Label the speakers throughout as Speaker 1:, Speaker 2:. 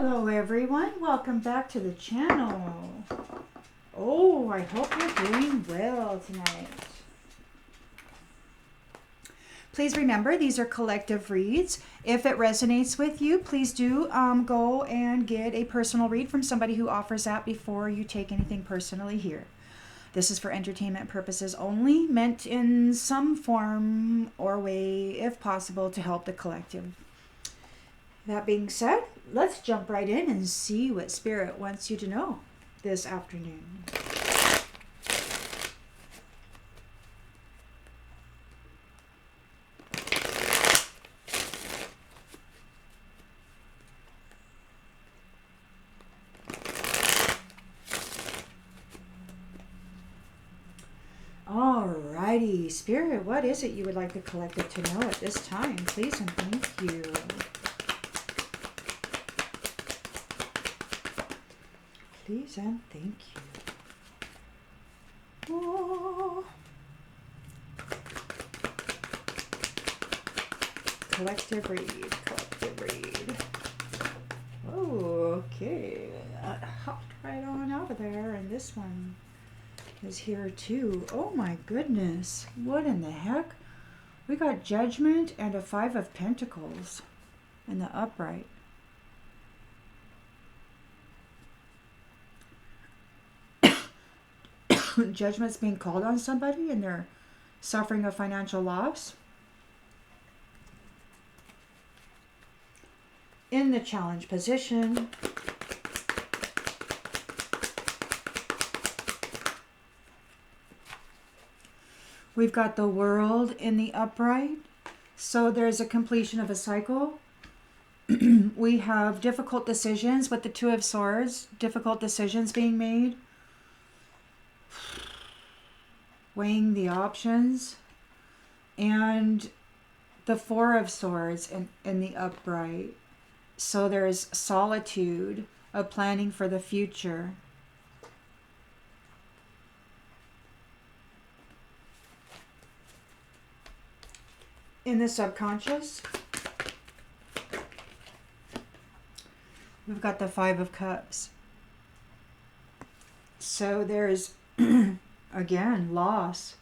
Speaker 1: Hello everyone, welcome back to the channel. Oh, I hope you're doing well tonight. Please remember, these are collective reads. If it resonates with you, please do go and get a personal read from somebody who offers that before you take anything personally here. This is for entertainment purposes only, meant in some form or way, if possible, to help the collective. That being said, let's jump right in and see what Spirit wants you to know this afternoon. Alrighty, Spirit, what is it you would like the collective to know at this time? Please and thank you. Please and thank you. Oh. Collective read, collective read. Oh, okay. That hopped right on out of there, and this one is here too. Oh my goodness. What in the heck? We got Judgment and a 5 of Pentacles in the upright. Judgment's being called on somebody and they're suffering a financial loss. In the challenge position, we've got the World in the upright. So there's a completion of a cycle. We have difficult decisions with the 2 of Swords, difficult decisions being made. Weighing the options, and the 4 of Swords in the upright. So there's solitude of planning for the future. In the subconscious, we've got the 5 of Cups. So there's again, loss.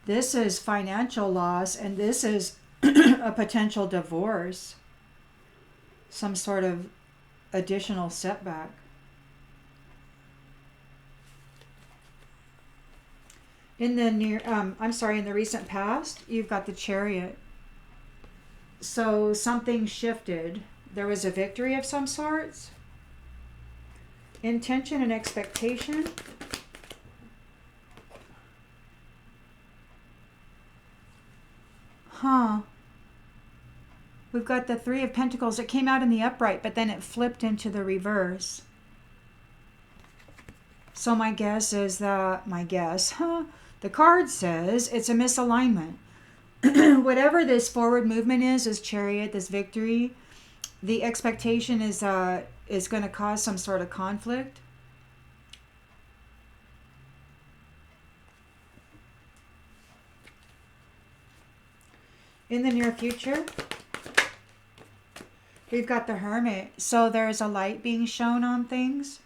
Speaker 1: This is financial loss, and this is a potential divorce. Some sort of additional setback. In the in the recent past, you've got the Chariot. So something shifted. There was a victory of some sorts. Intention and expectation. We've got the 3 of Pentacles. It came out in the upright, but then it flipped into the reverse. So my guess is that, the card says it's a misalignment. Whatever this forward movement is Chariot, this victory, the expectation is it's going to cause some sort of conflict. In the near future, we've got the Hermit. So there's a light being shown on things.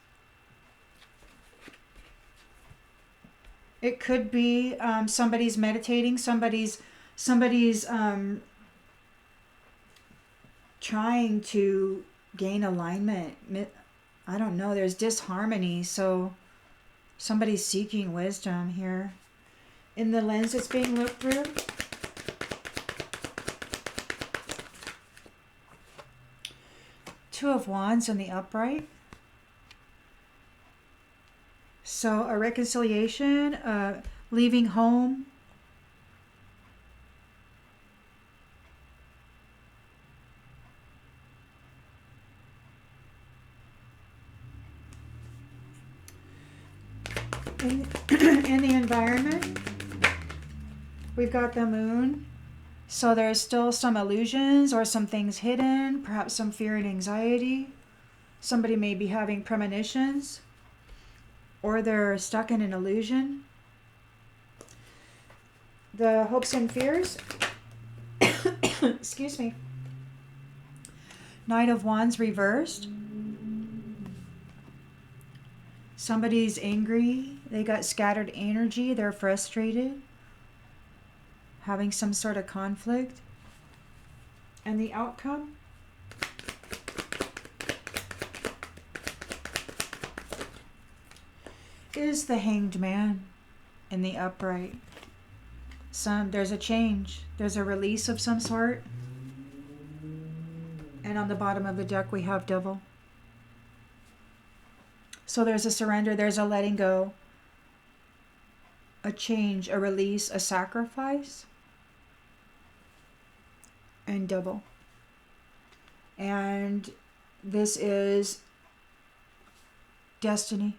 Speaker 1: It could be somebody's meditating, somebody's trying to gain alignment. I don't know, there's disharmony, so somebody's seeking wisdom here. In the lens it's being looked through, Two of Wands in the upright. So a reconciliation, leaving home. In the environment, we've got the Moon. So there's still some illusions or some things hidden, perhaps some fear and anxiety. Somebody may be having premonitions, or they're stuck in an illusion. The hopes and fears Excuse me. Knight of Wands reversed. Somebody's angry. They got scattered energy. They're frustrated. Having some sort of conflict. And the outcome? Is the Hanged Man in the upright. There's a change. There's a release of some sort. And on the bottom of the deck we have Devil. So there's a surrender, there's a letting go, a change, a release, a sacrifice, and Devil. And this is destiny.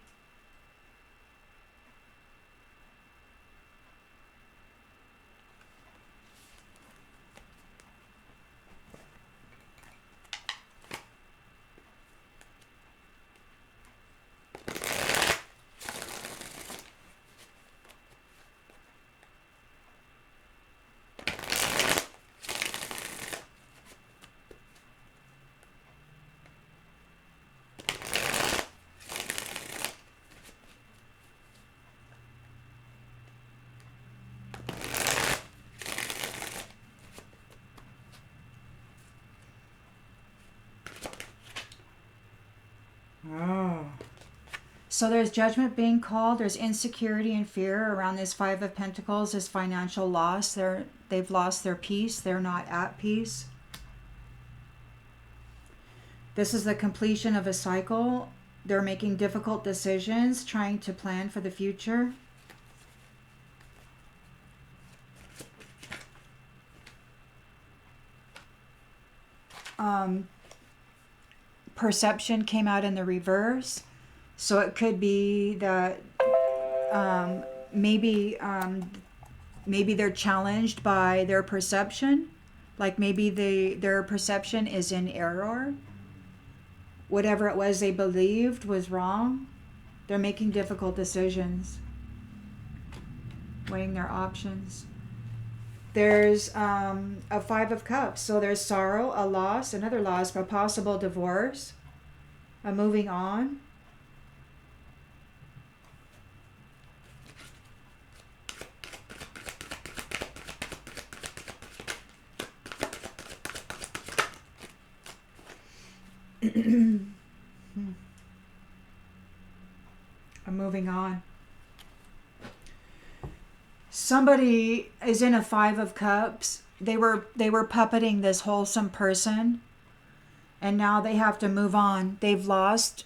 Speaker 1: Oh. So there's judgment being called. There's insecurity and fear around this Five of Pentacles, this financial loss. They've lost their peace. They're not at peace. This is the completion of a cycle. They're making difficult decisions, trying to plan for the future. Perception came out in the reverse. So it could be that maybe they're challenged by their perception. Like maybe their perception is in error. Whatever it was they believed was wrong. They're making difficult decisions. Weighing their options. There's a Five of Cups. So there's sorrow, a loss, another loss, a possible divorce, a moving on. I'm moving on. Somebody is in a Five of Cups. They were puppeting this wholesome person, and now they have to move on. They've lost.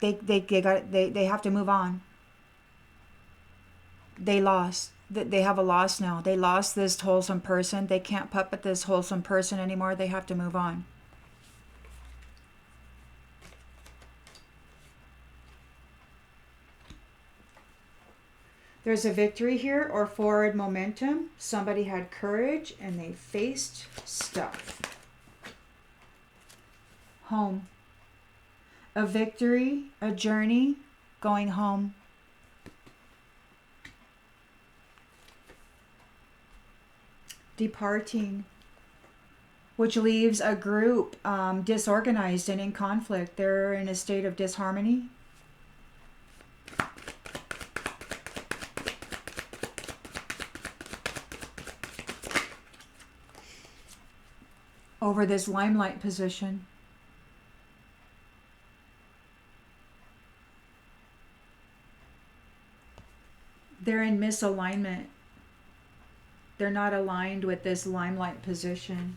Speaker 1: They have to move on. They lost. They have a loss now. They lost this wholesome person. They can't puppet this wholesome person anymore. They have to move on. There's a victory here or forward momentum. Somebody had courage and they faced stuff. Home. A victory, a journey, going home. Departing, which leaves a group disorganized and in conflict. They're in a state of disharmony. Over this limelight position. They're in misalignment. They're not aligned with this limelight position.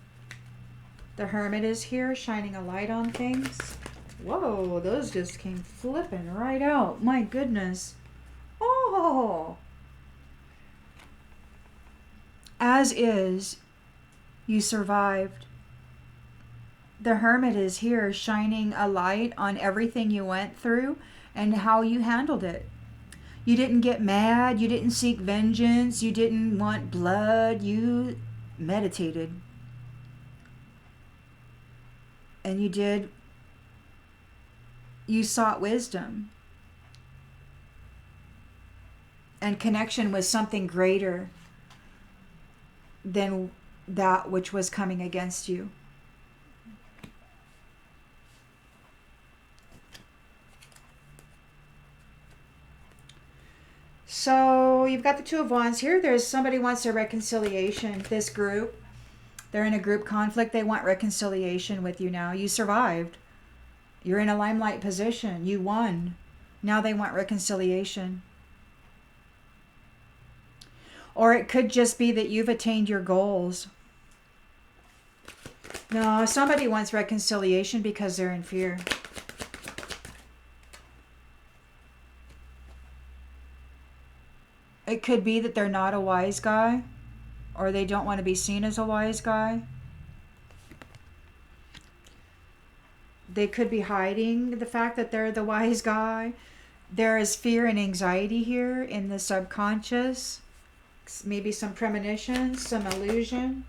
Speaker 1: The Hermit is here, shining a light on things. Whoa, those just came flipping right out. My goodness. Oh! As is, you survived. The Hermit is here, shining a light on everything you went through and how you handled it. You didn't get mad. You didn't seek vengeance. You didn't want blood. You meditated. And you sought wisdom and connection with something greater than that which was coming against you. So you've got the Two of Wands here. There's somebody wants a reconciliation. This group, they're in a group conflict. They want reconciliation with you now. You survived. You're in a limelight position. You won. Now they want reconciliation. Or it could just be that you've attained your goals. No, somebody wants reconciliation because they're in fear. It could be that they're not a wise guy, or they don't want to be seen as a wise guy. They could be hiding the fact that they're the wise guy. There is fear and anxiety here in the subconscious. Maybe some premonitions, some illusion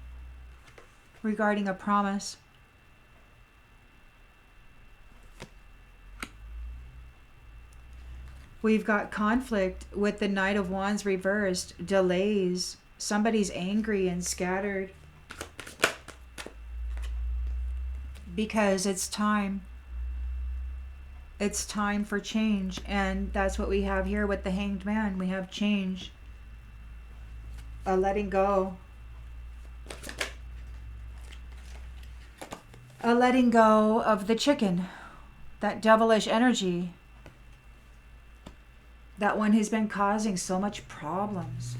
Speaker 1: regarding a promise. We've got conflict with the Knight of Wands reversed, delays. Somebody's angry and scattered because it's time. It's time for change. And that's what we have here with the Hanged Man. We have change. A letting go. A letting go of the chicken. That devilish energy. That one who's been causing so much problems.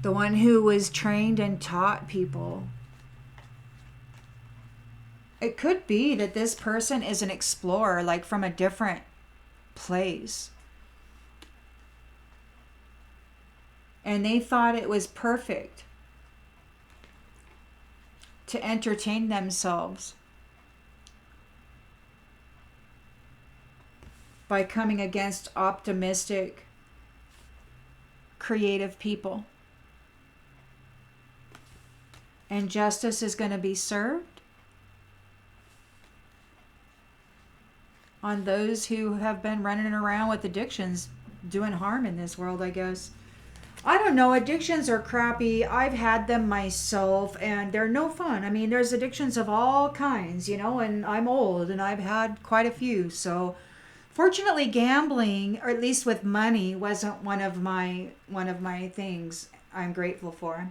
Speaker 1: The one who was trained and taught people. It could be that this person is an explorer, like from a different place. And they thought it was perfect to entertain themselves by coming against optimistic, creative people. And justice is going to be served on those who have been running around with addictions, doing harm in this world, I guess. I don't know. Addictions are crappy. I've had them myself, and they're no fun. I mean, there's addictions of all kinds, you know, and I'm old, and I've had quite a few. So, fortunately, gambling, or at least with money, wasn't one of my things I'm grateful for.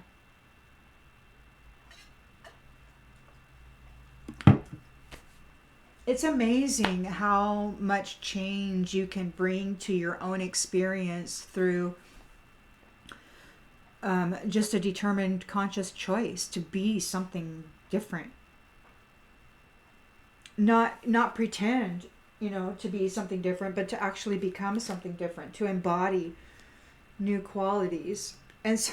Speaker 1: It's amazing how much change you can bring to your own experience through just a determined conscious choice to be something different. Not pretend, you know, to be something different, but to actually become something different, to embody new qualities. And so,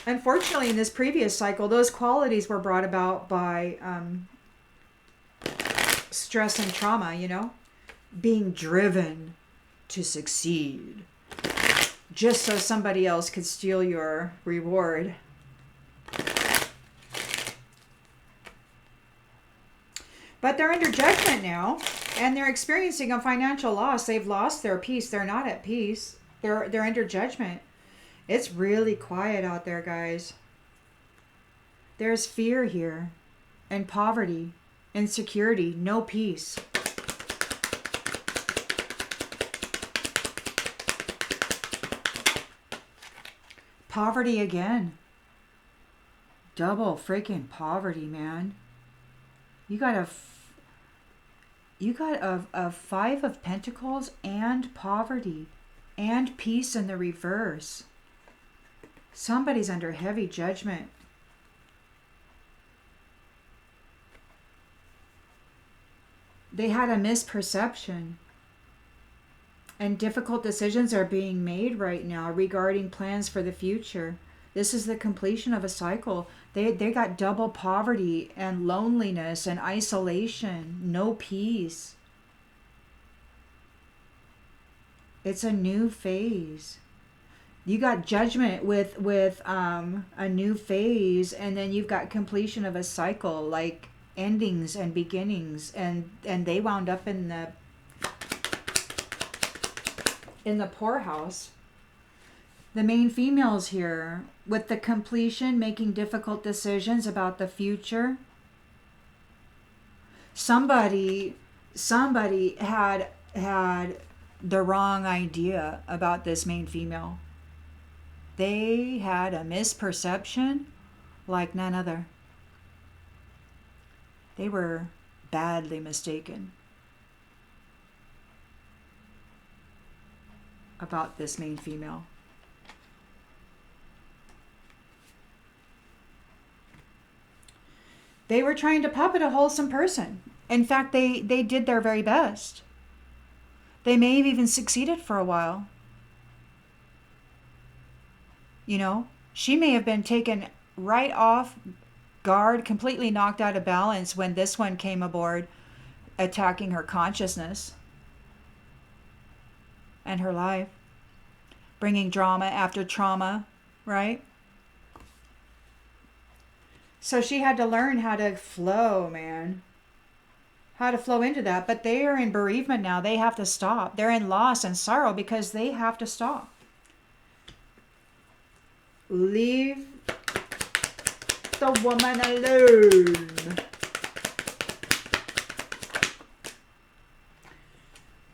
Speaker 1: unfortunately, in this previous cycle, those qualities were brought about by stress and trauma, you know, being driven to succeed just so somebody else could steal your reward. But they're under judgment now, and they're experiencing a financial loss. They've lost their peace. They're not at peace. They're under judgment. It's really quiet out there, guys. There's fear here, and poverty, insecurity, no peace. Poverty again. Double freaking poverty, man. You got a Five of Pentacles and poverty and peace in the reverse. Somebody's under heavy judgment. They had a misperception. And difficult decisions are being made right now regarding plans for the future. This is the completion of a cycle. They got double poverty and loneliness and isolation, no peace. It's a new phase. You got judgment with a new phase, and then you've got completion of a cycle, like endings and beginnings, and they wound up in the poorhouse. The main females here, with the completion, making difficult decisions about the future. Somebody had the wrong idea about this main female. They had a misperception like none other. They were badly mistaken about this main female. They were trying to puppet a wholesome person. In fact, they did their very best. They may have even succeeded for a while. You know, she may have been taken right off guard, completely knocked out of balance when this one came aboard, attacking her consciousness and her life, bringing drama after trauma, right? So she had to learn how to flow, man. How to flow into that. But they are in bereavement now. They have to stop. They're in loss and sorrow because they have to stop. Leave the woman alone.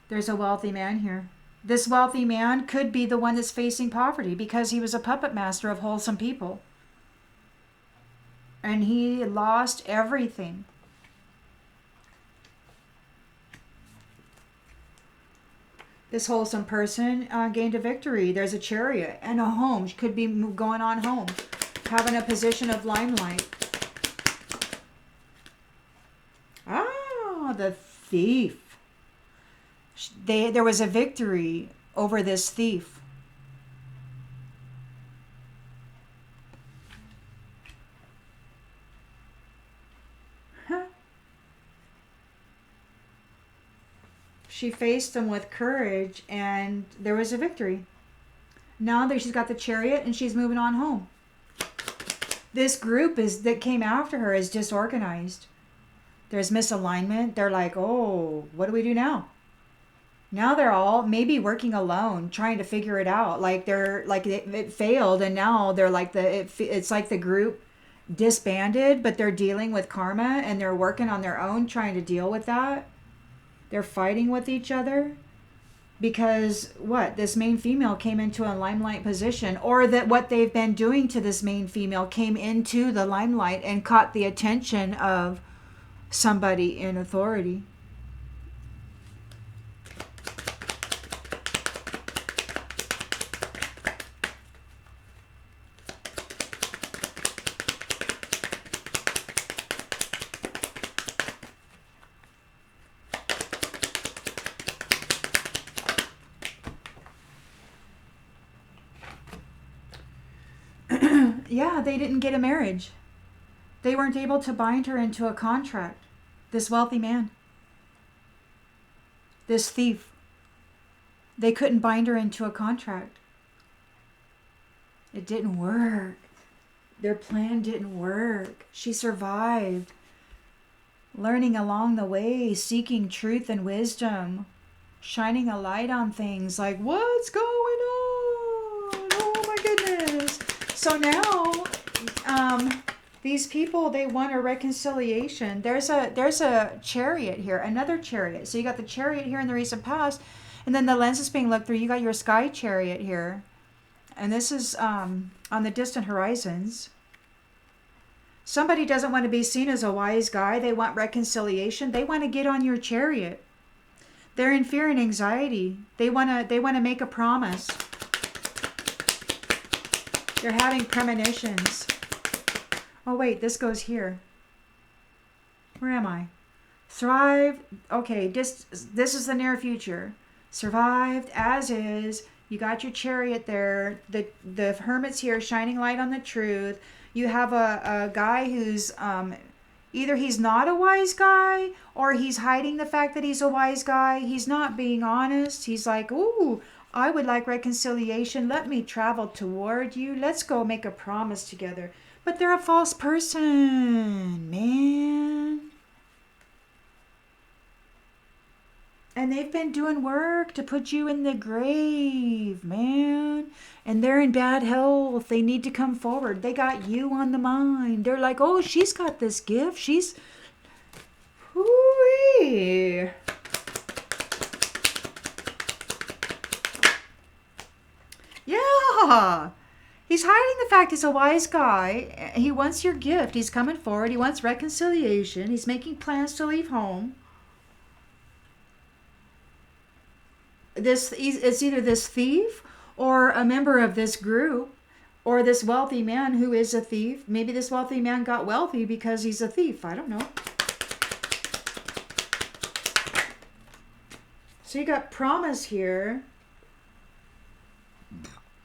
Speaker 1: There's a wealthy man here. This wealthy man could be the one that's facing poverty because he was a puppet master of wholesome people. And he lost everything. This wholesome person gained a victory. There's a chariot and a home. She could be going on home, having a position of limelight. Ah, the thief. There was a victory over this thief. She faced him with courage and there was a victory. Now that she's got the chariot and she's moving on home. This group that came after her is disorganized. There's misalignment. They're like, oh, what do we do now? Now they're all maybe working alone, trying to figure it out. Like they're like it failed, and now they're like it's like the group disbanded, but they're dealing with karma and they're working on their own, trying to deal with that. They're fighting with each other because this main female came into a limelight position, or that what they've been doing to this main female came into the limelight and caught the attention of somebody in authority. Yeah, they didn't get a marriage. They weren't able to bind her into a contract. This wealthy man. This thief. They couldn't bind her into a contract. It didn't work. Their plan didn't work. She survived. Learning along the way, seeking truth and wisdom, shining a light on things like, what's going on? Oh my goodness. So now, these people, they want a reconciliation. There's a chariot here, another chariot. So you got the chariot here in the recent past, and then the lens is being looked through. You got your sky chariot here, and this is on the distant horizons. Somebody doesn't want to be seen as a wise guy. They want reconciliation. They want to get on your chariot. They're in fear and anxiety. They want to make a promise. They're having premonitions. Oh wait, this goes here. Where am I? Thrive. Okay, this is the near future. Survived as is. You got your chariot there. The hermit's here, shining light on the truth. You have a guy who's either he's not a wise guy or he's hiding the fact that he's a wise guy. He's not being honest. He's like, ooh, I would like reconciliation. Let me travel toward you. Let's go make a promise together. But they're a false person, man. And they've been doing work to put you in the grave, man. And they're in bad health. They need to come forward. They got you on the mind. They're like, oh, she's got this gift. She's... Hoo-wee. Yeah. He's hiding the fact he's a wise guy. He wants your gift. He's coming forward. He wants reconciliation. He's making plans to leave home. It's either this thief or a member of this group or this wealthy man who is a thief. Maybe this wealthy man got wealthy because he's a thief. I don't know. So you got promise here.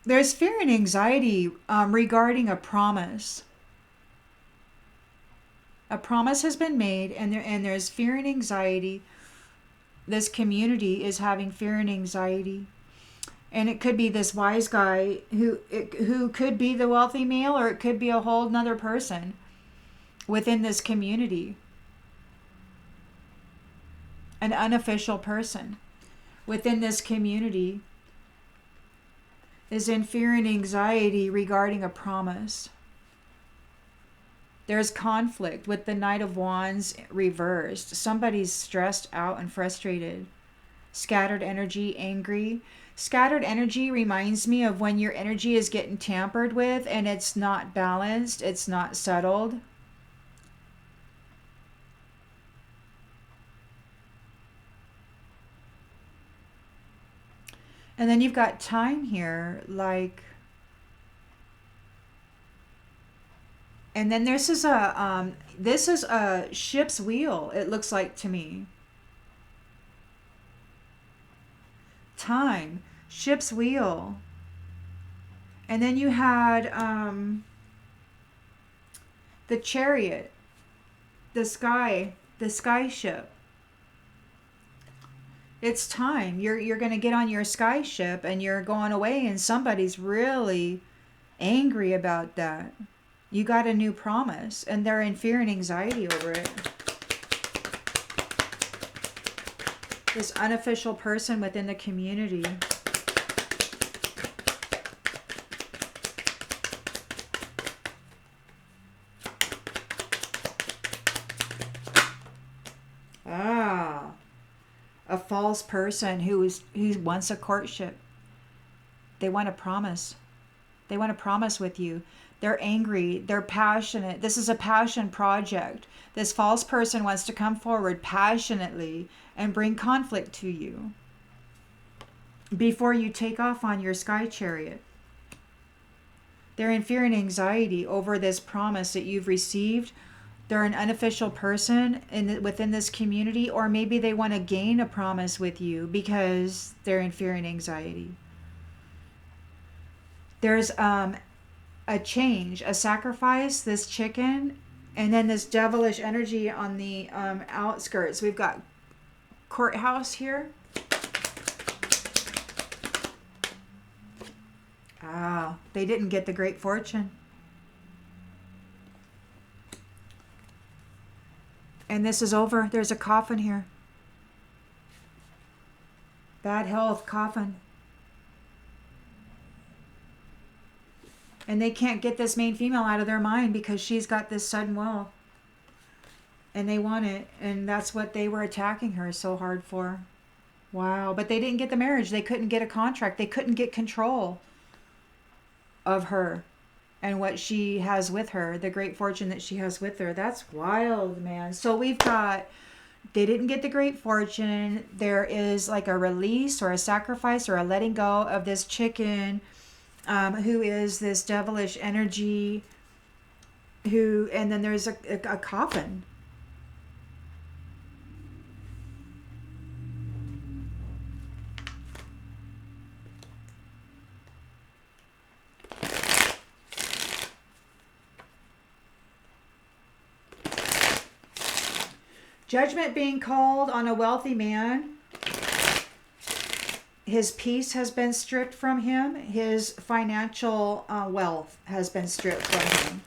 Speaker 1: There's fear and anxiety regarding a promise. A promise has been made, and there's fear and anxiety. This community is having fear and anxiety. And it could be this wise guy who could be the wealthy male, or it could be a whole nother person within this community. An unofficial person within this community is in fear and anxiety regarding a promise. There's conflict with the Knight of Wands reversed. Somebody's stressed out and frustrated. Scattered energy, angry. Scattered energy reminds me of when your energy is getting tampered with and it's not balanced, it's not settled. And then you've got time here, like... And then this is a ship's wheel, it looks like to me. Time, ship's wheel. And then you had the Chariot, the sky ship. It's time. You're going to get on your sky ship and you're going away, and somebody's really angry about that. You got a new promise, and they're in fear and anxiety over it. This unofficial person within the community. A false person who wants a courtship. They want a promise. They want a promise with you. They're angry. They're passionate. This is a passion project. This false person wants to come forward passionately and bring conflict to you before you take off on your sky chariot. They're in fear and anxiety over this promise that you've received. They're an unofficial person within this community, or maybe they want to gain a promise with you because they're in fear and anxiety. There's a change, a sacrifice, this chicken, and then this devilish energy on the outskirts. We've got courthouse here. They didn't get the great fortune. And this is over. There's a coffin here. Bad health, coffin. And they can't get this main female out of their mind because she's got this sudden wealth. And they want it. And that's what they were attacking her so hard for. Wow. But they didn't get the marriage. They couldn't get a contract. They couldn't get control of her and what she has with her, the great fortune that she has with her. That's wild, man. So we've got, they didn't get the great fortune. There is like a release or a sacrifice or a letting go of this chicken who is this devilish energy who, and then there's a coffin. Judgment being called on a wealthy man. His peace has been stripped from him. His financial wealth has been stripped from him.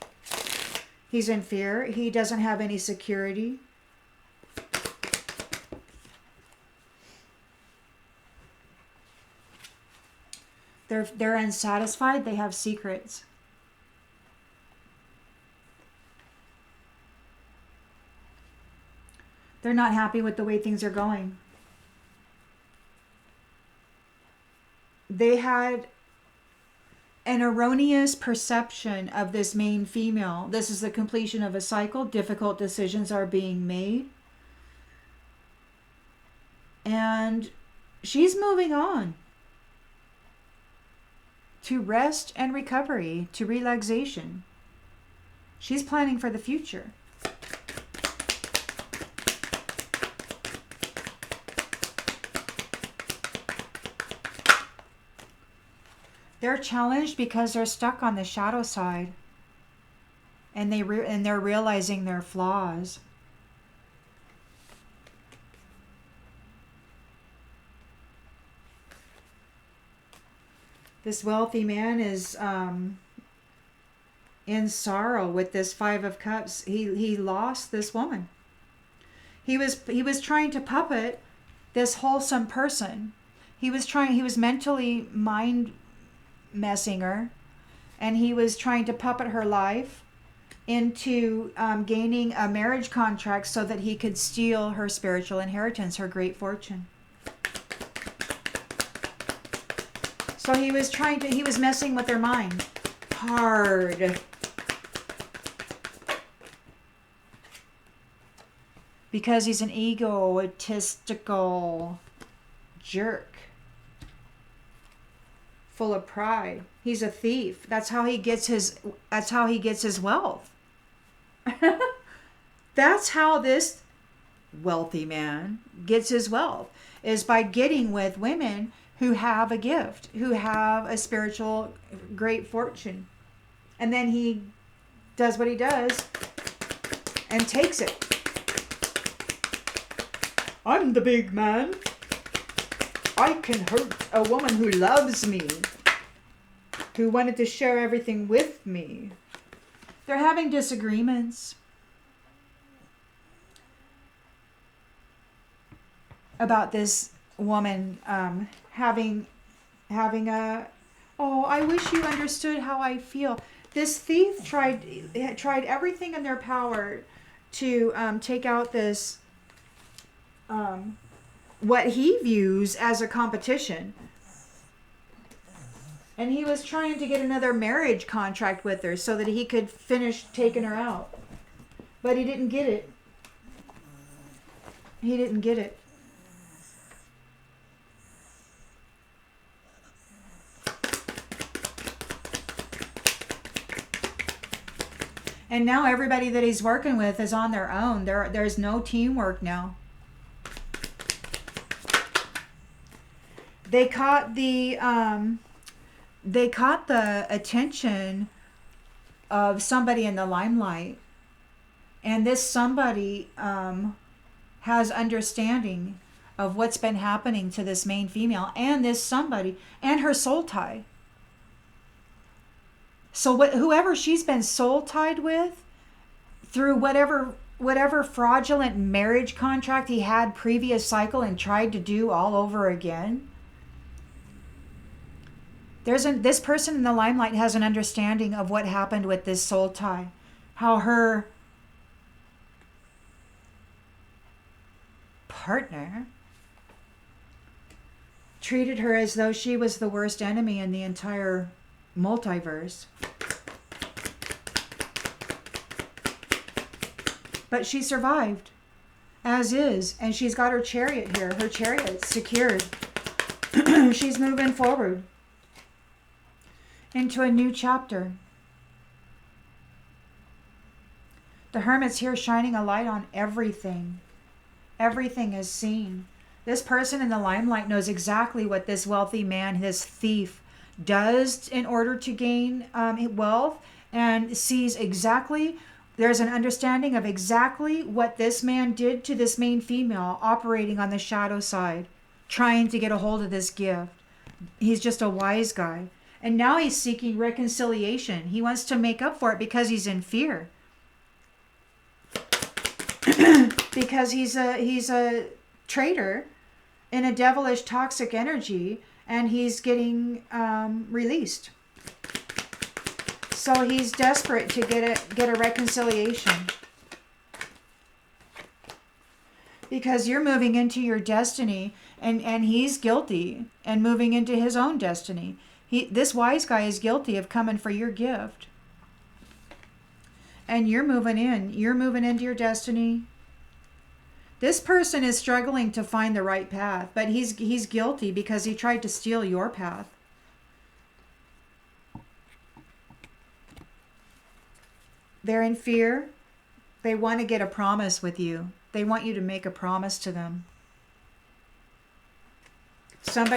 Speaker 1: He's in fear. He doesn't have any security. They're unsatisfied. They have secrets. They're not happy with the way things are going. They had an erroneous perception of this main female. This is the completion of a cycle. Difficult decisions are being made. And she's moving on to rest and recovery, to relaxation. She's planning for the future. They're challenged because they're stuck on the shadow side, and they're realizing their flaws. This wealthy man is in sorrow with this Five of Cups. He lost this woman. He was trying to puppet this wholesome person. He was mentally mind messing her, and he was trying to puppet her life into gaining a marriage contract so that he could steal her spiritual inheritance, her great fortune. So he was messing with their mind hard. Because he's an egotistical jerk. Full of pride. He's a thief. That's how he gets his wealth. That's how this wealthy man gets his wealth, is by getting with women who have a gift, who have a spiritual great fortune. And then he does what he does and takes it. I'm the big man. I can hurt a woman who loves me, who wanted to share everything with me. They're having disagreements about this woman having a, oh, I wish you understood how I feel. This thief tried everything in their power to take out this what he views as a competition. And he was trying to get another marriage contract with her so that he could finish taking her out. But he didn't get it. He didn't get it. And now everybody that he's working with is on their own. There's no teamwork now. They caught the attention of somebody in the limelight, and this somebody has understanding of what's been happening to this main female and this somebody and her soul tie. So whoever she's been soul tied with through whatever fraudulent marriage contract he had previous cycle and tried to do all over again. This person in the limelight has an understanding of what happened with this soul tie. How her partner treated her as though she was the worst enemy in the entire multiverse. But she survived, as is, and she's got her chariot here. Her chariot secured. She's moving forward into a new chapter. The Hermit's here shining a light on everything. Everything is seen. This person in the limelight knows exactly what this wealthy man, this thief, does in order to gain wealth, and sees exactly, there's an understanding of exactly what this man did to this main female operating on the shadow side, trying to get a hold of this gift. He's just a wise guy. And now he's seeking reconciliation. He wants to make up for it because he's in fear. Because he's a traitor in a devilish toxic energy, and he's getting released. So he's desperate to get a reconciliation. Because you're moving into your destiny, and he's guilty and moving into his own destiny. This wise guy is guilty of coming for your gift. And you're moving into your destiny. This person is struggling to find the right path, but he's guilty because he tried to steal your path. They're in fear. They want to get a promise with you. They want you to make a promise to them. Some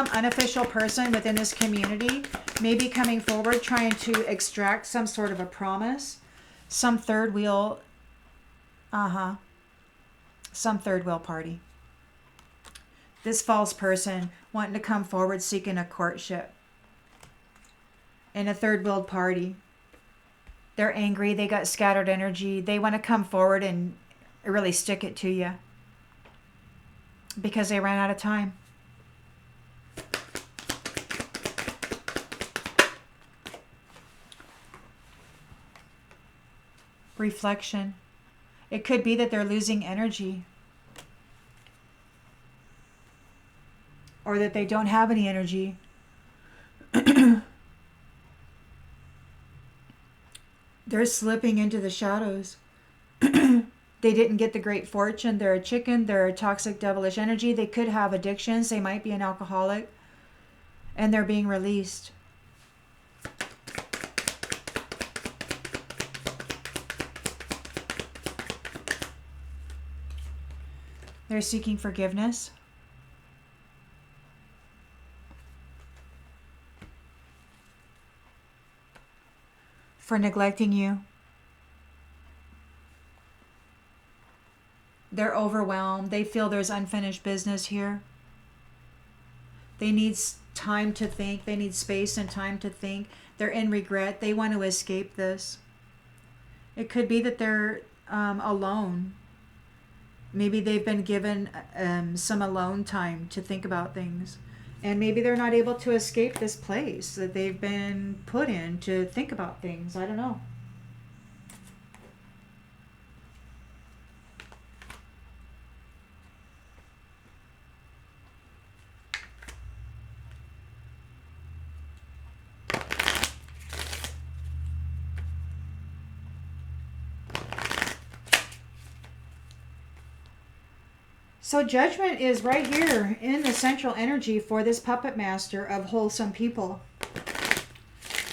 Speaker 1: unofficial person within this community may be coming forward trying to extract some sort of a promise. Some third wheel party. This false person wanting to come forward seeking a courtship. In a third wheel party. They're angry. They got scattered energy. They want to come forward and really stick it to you. Because they ran out of time. Reflection. It could be that they're losing energy. Or that they don't have any energy. They're slipping into the shadows. They didn't get the great fortune. They're a chicken. They're a toxic, devilish energy. They could have addictions. They might be an alcoholic. And they're being released. They're seeking forgiveness. For neglecting you. They're overwhelmed. They feel there's unfinished business here. They need time to think. They need space and time to think. They're in regret. They want to escape this. It could be that they're alone. Maybe they've been given some alone time to think about things. And maybe they're not able to escape this place that they've been put in to think about things. I don't know. So judgment is right here in the central energy for this puppet master of wholesome people.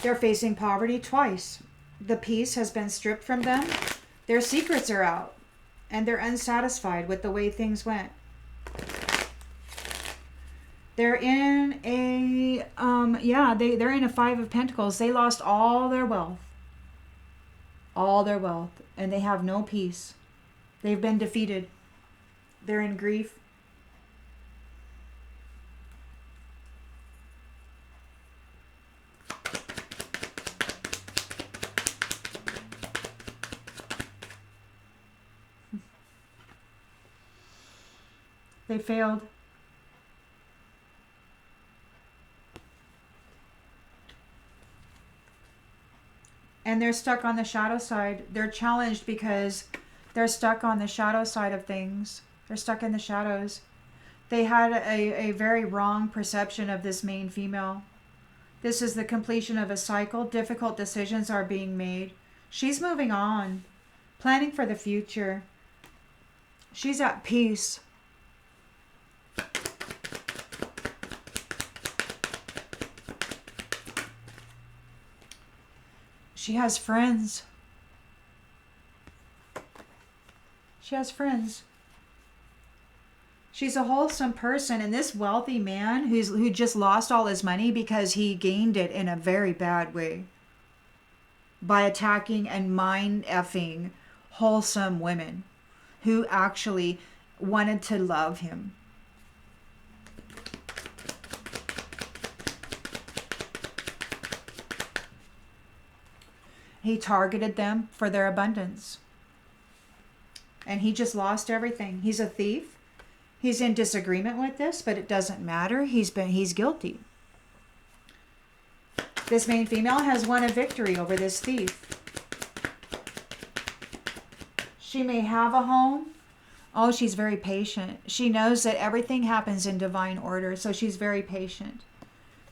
Speaker 1: They're facing poverty twice. The peace has been stripped from them. Their secrets are out. And they're unsatisfied with the way things went. They're in a, they're in a 5 of Pentacles. They lost all their wealth. All their wealth. And they have no peace. They've been defeated. They're in grief. They failed. And they're stuck on the shadow side. They're challenged because they're stuck on the shadow side of things. They're stuck in the shadows. They had a very wrong perception of this main female. This is the completion of a cycle. Difficult decisions are being made. She's moving on, planning for the future. She's at peace. She has friends. She has friends. She's a wholesome person, and this wealthy man who just lost all his money because he gained it in a very bad way by attacking and mind-effing wholesome women who actually wanted to love him. He targeted them for their abundance. And he just lost everything. He's a thief. He's in disagreement with this, but it doesn't matter. He's guilty. This main female has won a victory over this thief. She may have a home. Oh, she's very patient. She knows that everything happens in divine order, so she's very patient.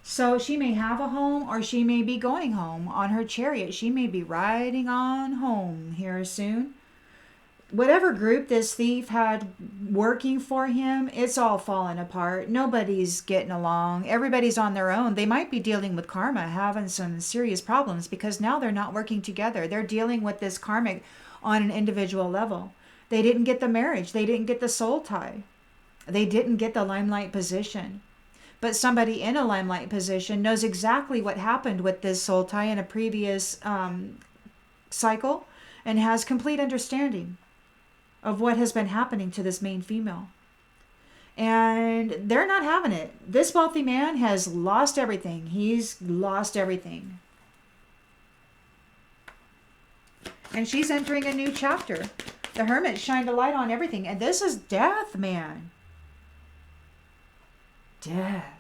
Speaker 1: So she may have a home, or she may be going home on her chariot. She may be riding on home here soon. Whatever group this thief had working for him, it's all falling apart. Nobody's getting along. Everybody's on their own. They might be dealing with karma, having some serious problems, because now they're not working together. They're dealing with this karmic on an individual level. They didn't get the marriage. They didn't get the soul tie. They didn't get the limelight position. But somebody in a limelight position knows exactly what happened with this soul tie in a previous cycle, and has complete understanding of what has been happening to this main female. And they're not having it. This wealthy man has lost everything. He's lost everything. And she's entering a new chapter. The Hermit shined a light on everything. And this is death, man. Death.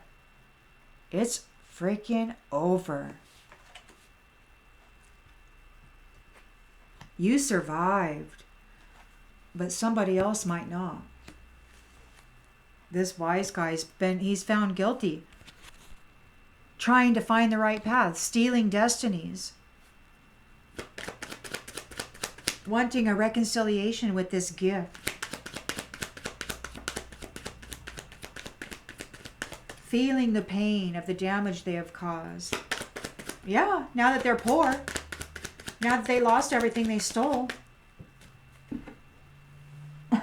Speaker 1: It's freaking over. You survived, but somebody else might not. This wise guy's he's found guilty. Trying to find the right path, stealing destinies. Wanting a reconciliation with this gift. Feeling the pain of the damage they have caused. Yeah, now that they're poor. Now that they lost everything they stole.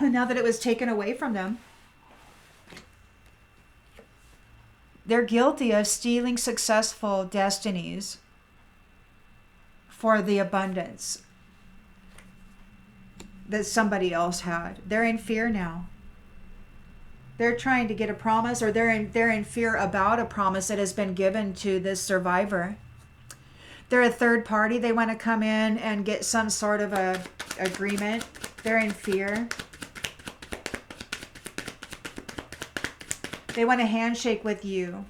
Speaker 1: Now that it was taken away from them. They're guilty of stealing successful destinies for the abundance that somebody else had. They're in fear now. They're trying to get a promise, or they're in fear about a promise that has been given to this survivor. They're a third party. They want to come in and get some sort of a agreement. They're in fear. They want a handshake with you.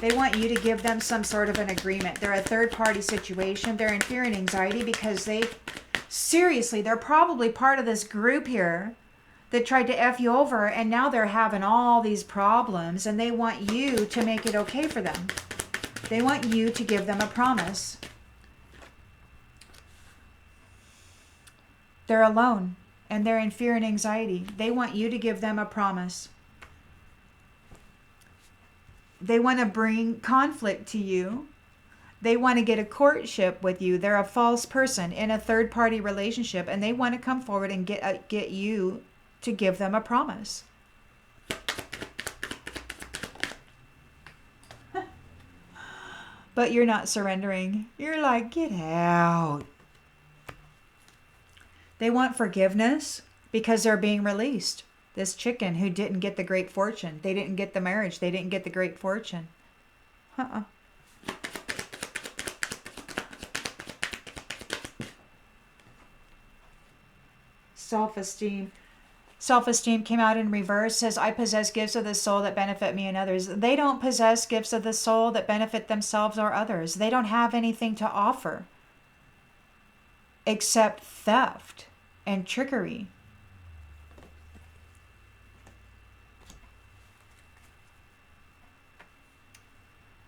Speaker 1: They want you to give them some sort of an agreement. They're a third party situation. They're in fear and anxiety because they're probably part of this group here that tried to F you over, and now they're having all these problems, and they want you to make it okay for them. They want you to give them a promise. They're alone, and they're in fear and anxiety. They want you to give them a promise. They want to bring conflict to you. They want to get a courtship with you. They're a false person in a third-party relationship, and they want to come forward and get you to give them a promise. But you're not surrendering. You're like, get out. They want forgiveness because they're being released. This chicken who didn't get the great fortune. They didn't get the marriage. They didn't get the great fortune. Self-esteem. Self-esteem came out in reverse. Says, I possess gifts of the soul that benefit me and others. They don't possess gifts of the soul that benefit themselves or others. They don't have anything to offer except theft and trickery.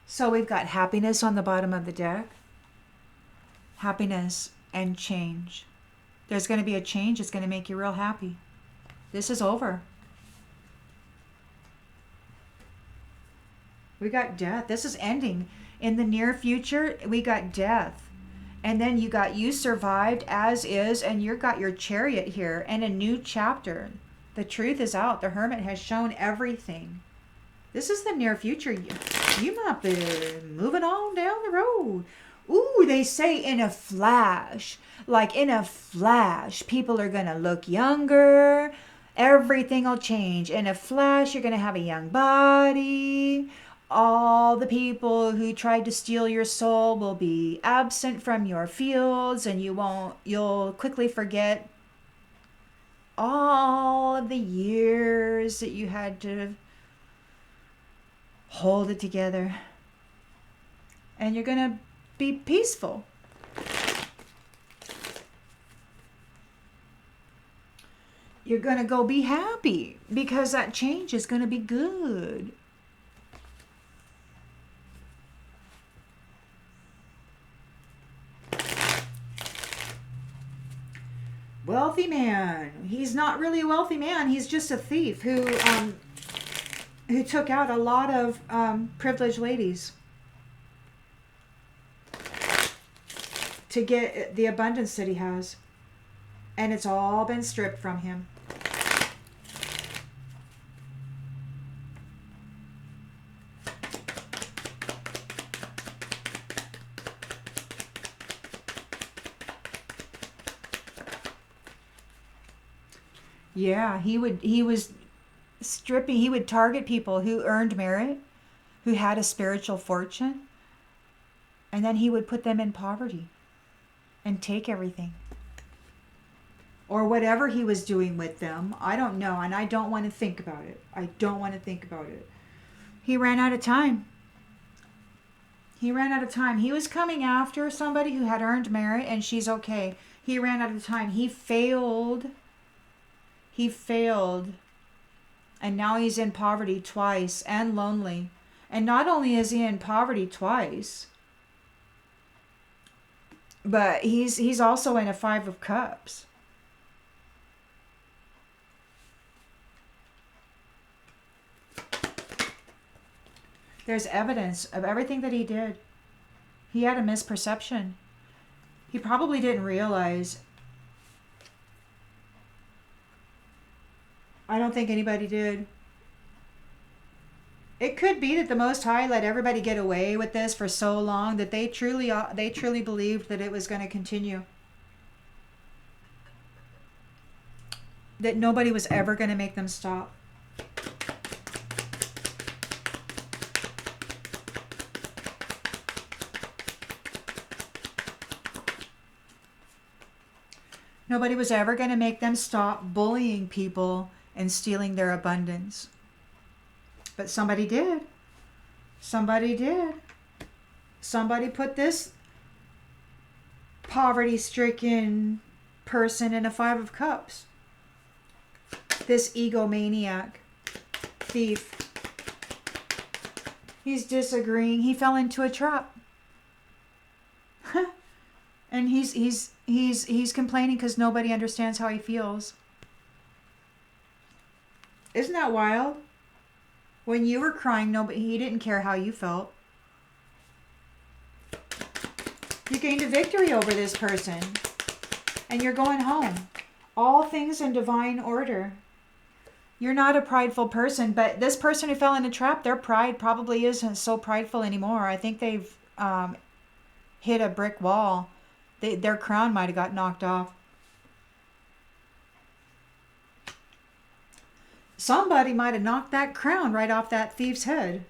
Speaker 1: So we've got happiness on the bottom of the deck. Happiness and change. There's going to be a change. It's going to make you real happy. This is over. We got death. This is ending. In the near future, we got death. And then you survived as is, and you got your chariot here and a new chapter. The truth is out. The Hermit has shown everything. This is the near future. You might be moving on down the road. Ooh, they say in a flash. Like in a flash, people are going to look younger. Everything will change. In a flash, you're going to have a young body. All the people who tried to steal your soul will be absent from your fields, and you'll quickly forget all of the years that you had to hold it together. And you're going to be peaceful. You're going to go be happy because that change is going to be good. Wealthy man. He's not really a wealthy man. He's just a thief who took out a lot of privileged ladies to get the abundance that he has. And it's all been stripped from him. Yeah, he was stripping, he would target people who earned merit, who had a spiritual fortune, and then he would put them in poverty and take everything. Or whatever he was doing with them, I don't know, and I don't want to think about it. I don't want to think about it. He ran out of time. He ran out of time. He was coming after somebody who had earned merit, and she's okay. He ran out of time. He failed. He failed. And now he's in poverty twice and lonely. And not only is he in poverty twice, but he's also in a 5 of Cups. There's evidence of everything that he did. He had a misperception. He probably didn't realize. I don't think anybody did. It could be that the Most High let everybody get away with this for so long that they truly believed that it was going to continue. That nobody was ever going to make them stop. Nobody was ever going to make them stop bullying people and stealing their abundance. But somebody did. Somebody did. Somebody put this poverty-stricken person in a 5 of Cups. This egomaniac thief. He's disagreeing. He fell into a trap. And he's complaining because nobody understands how he feels. Isn't that wild? When you were crying, he didn't care how you felt. You gained a victory over this person. And you're going home. All things in divine order. You're not a prideful person, but this person who fell in a trap, their pride probably isn't so prideful anymore. I think they've hit a brick wall. Their crown might have got knocked off. Somebody might have knocked that crown right off that thief's head.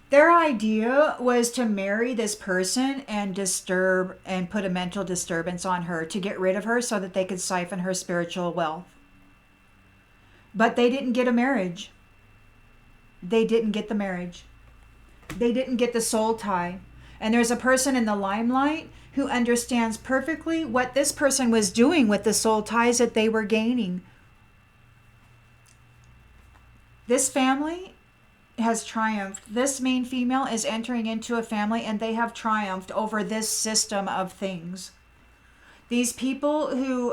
Speaker 1: Their idea was to marry this person and disturb and put a mental disturbance on her to get rid of her so that they could siphon her spiritual wealth. But they didn't get a marriage. They didn't get the marriage. They didn't get the soul tie. And there's a person in the limelight who understands perfectly what this person was doing with the soul ties that they were gaining. This family has triumphed. This main female is entering into a family and they have triumphed over this system of things. These people who,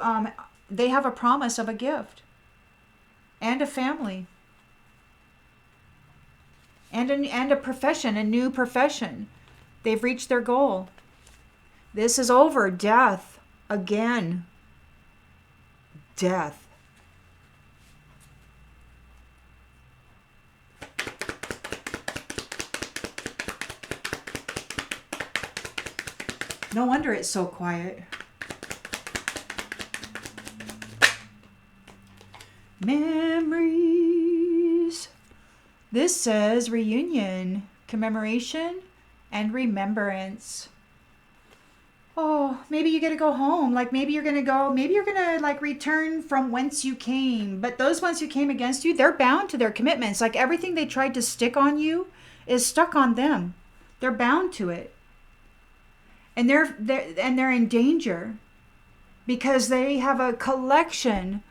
Speaker 1: they have a promise of a gift and a family and a profession, a new profession. They've reached their goal. This is over. Death. Again. Death. No wonder it's so quiet. Memories This says reunion, commemoration, and remembrance. Oh, maybe you get to go home. Like maybe you're going to like return from whence you came. But those ones who came against you, they're bound to their commitments. Like everything they tried to stick on you is stuck on them. They're bound to it. And they're in danger because they have a collection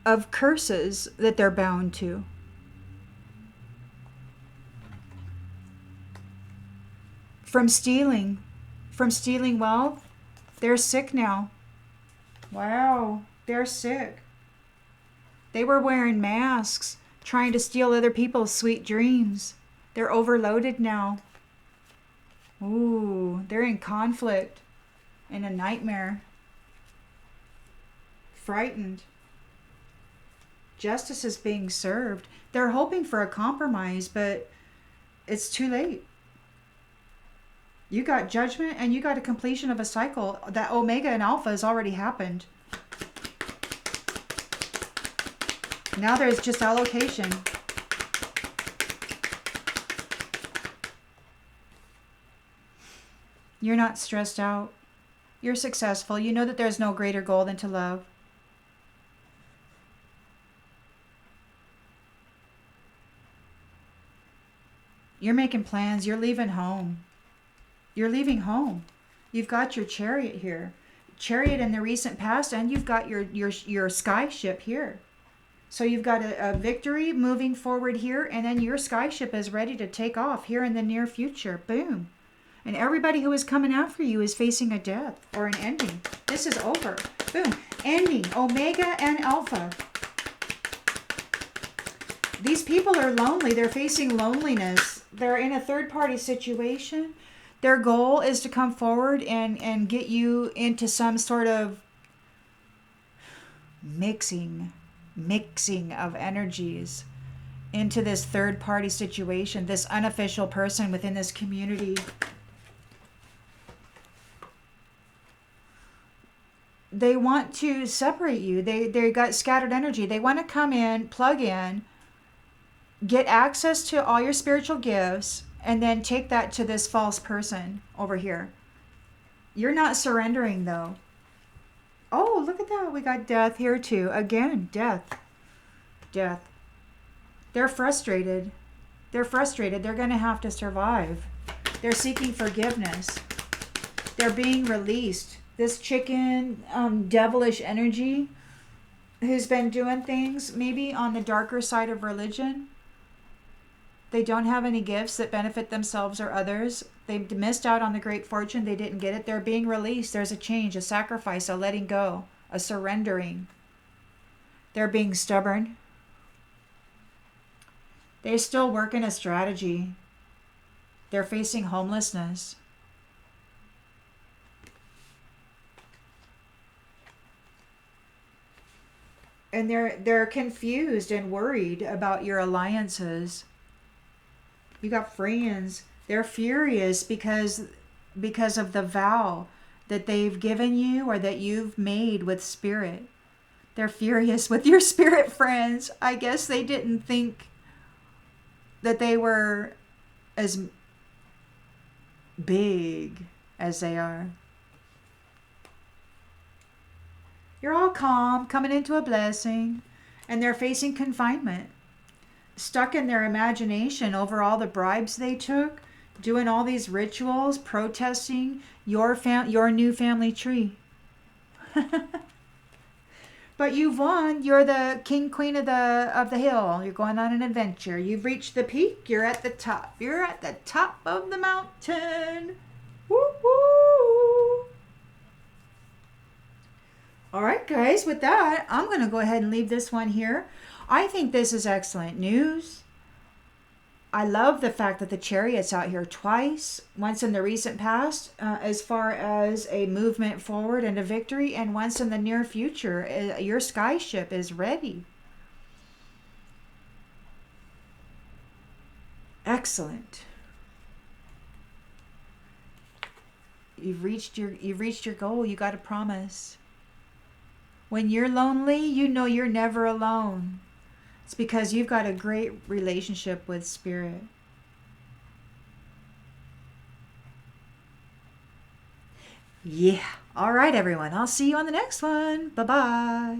Speaker 1: of curses that they're bound to. From stealing wealth, they're sick now. Wow, they're sick. They were wearing masks, trying to steal other people's sweet dreams. They're overloaded now. Ooh, they're in conflict, in a nightmare. Frightened. Justice is being served. They're hoping for a compromise, but it's too late. You got judgment and you got a completion of a cycle. That Omega and Alpha has already happened. Now there's just allocation. You're not stressed out. You're successful. You know that there's no greater goal than to love. You're making plans. You're leaving home. You're leaving home. You've got your chariot here. Chariot in the recent past, and you've got your sky ship here. So you've got a victory moving forward here, and then your sky ship is ready to take off here in the near future. Boom. And everybody who is coming after you is facing a death or an ending. This is over. Boom. Ending. Omega and Alpha. These people are lonely. They're facing loneliness. They're in a third-party situation. Their goal is to come forward and get you into some sort of mixing of energies into this third-party situation, this unofficial person within this community. They want to separate you. They got scattered energy. They want to come in, plug in, get access to all your spiritual gifts, and then take that to this false person over here. You're not surrendering, though. Oh, look at that. We got death here, too. Again, death. Death. They're frustrated. They're frustrated. They're going to have to survive. They're seeking forgiveness. They're being released. This chicken, devilish energy who's been doing things maybe on the darker side of religion. They don't have any gifts that benefit themselves or others. They missed out on the great fortune. They didn't get it. They're being released. There's a change, a sacrifice, a letting go, a surrendering. They're being stubborn. They're still working a strategy. They're facing homelessness. And they're confused and worried about your alliances. You got friends. They're furious because of the vow that they've given you or that you've made with spirit. They're furious with your spirit friends. I guess they didn't think that they were as big as they are. You're all calm, coming into a blessing, and they're facing confinement. Stuck in their imagination over all the bribes they took, doing all these rituals, protesting your new family tree. But you've won. You're the king, queen of the hill. You're going on an adventure. You've reached the peak. You're at the top. You're at the top of the mountain. Woo-hoo! All right, guys, with that, I'm going to go ahead and leave this one here. I think this is excellent news. I love the fact that the Chariot's out here twice, once in the recent past, as far as a movement forward and a victory, and once in the near future. Your sky ship is ready. Excellent. You've reached your goal. You got a promise. When you're lonely, you know you're never alone. It's because you've got a great relationship with Spirit. Yeah. All right, everyone. I'll see you on the next one. Bye-bye.